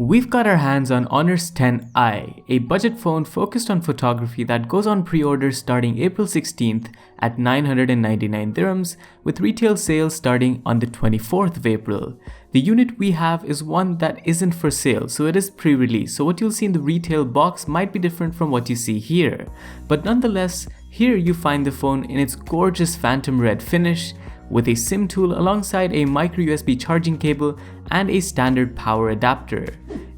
We've got our hands on Honor's XI, a budget phone focused on photography that goes on pre-order starting April 16th at 999 dirhams, with retail sales starting on the 24th of April. The unit we have is one that isn't for sale, so it is pre-release, so what you'll see in the retail box might be different from what you see here. But nonetheless, here you find the phone in its gorgeous phantom red finish, with a SIM tool alongside a micro USB charging cable and a standard power adapter.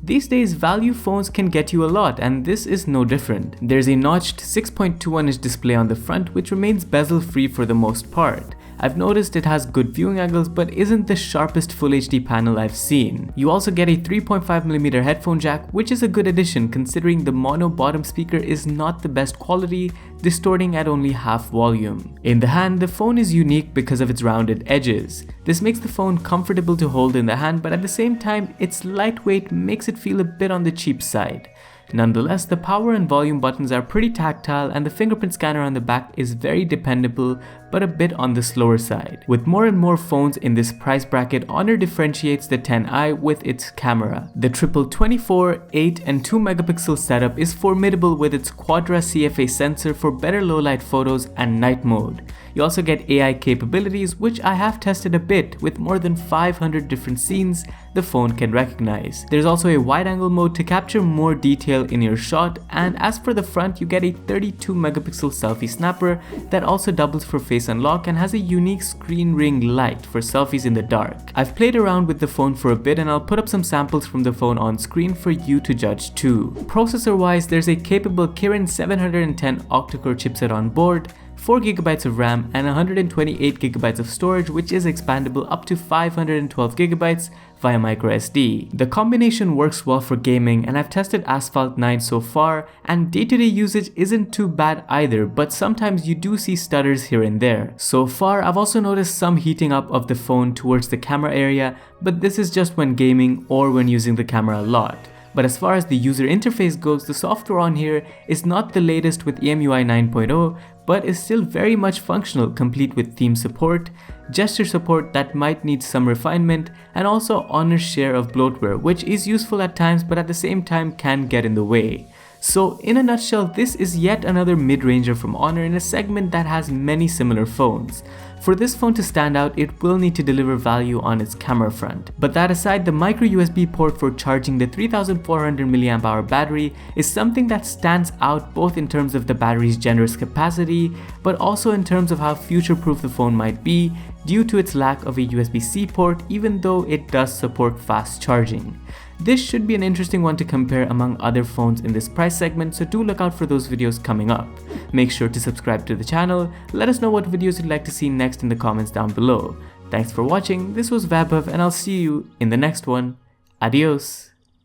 These days, value phones can get you a lot, and this is no different. There's a notched 6.21-inch display on the front, which remains bezel-free for the most part. I've noticed it has good viewing angles, but isn't the sharpest Full HD panel I've seen. You also get a 3.5mm headphone jack, which is a good addition considering the mono bottom speaker is not the best quality, distorting at only half volume. In the hand, the phone is unique because of its rounded edges. This makes the phone comfortable to hold in the hand, but at the same time, its lightweight makes it feel a bit on the cheap side. Nonetheless, the power and volume buttons are pretty tactile, and the fingerprint scanner on the back is very dependable but a bit on the slower side. With more and more phones in this price bracket, Honor differentiates the XI with its camera. The triple 24, 8 and 2 megapixel setup is formidable with its Quadra CFA sensor for better low light photos and night mode. You also get AI capabilities, which I have tested a bit with more than 500 different scenes the phone can recognize. There's also a wide angle mode to capture more detail in your shot, and as for the front, you get a 32 megapixel selfie snapper that also doubles for face unlock and has a unique screen ring light for selfies in the dark. I've played around with the phone for a bit, and I'll put up some samples from the phone on screen for you to judge too. Processor wise, there's a capable Kirin 710 octa-core chipset on board, 4GB of RAM and 128GB of storage, which is expandable up to 512GB via microSD. The combination works well for gaming, and I've tested Asphalt 9 so far, and day-to-day usage isn't too bad either, but sometimes you do see stutters here and there. So far, I've also noticed some heating up of the phone towards the camera area, but this is just when gaming or when using the camera a lot. But as far as the user interface goes, the software on here is not the latest with EMUI 9.0, but is still very much functional, complete with theme support, gesture support that might need some refinement, and also Honor's share of bloatware, which is useful at times but at the same time can get in the way. So in a nutshell, this is yet another mid-ranger from Honor in a segment that has many similar phones. For this phone to stand out, it will need to deliver value on its camera front. But that aside, the micro USB port for charging the 3400 mAh battery is something that stands out both in terms of the battery's generous capacity, but also in terms of how future-proof the phone might be due to its lack of a USB-C port, even though it does support fast charging. This should be an interesting one to compare among other phones in this price segment, so do look out for those videos coming up. Make sure to subscribe to the channel, let us know what videos you'd like to see next in the comments down below. Thanks for watching, this was Vaibhav, and I'll see you in the next one. Adios!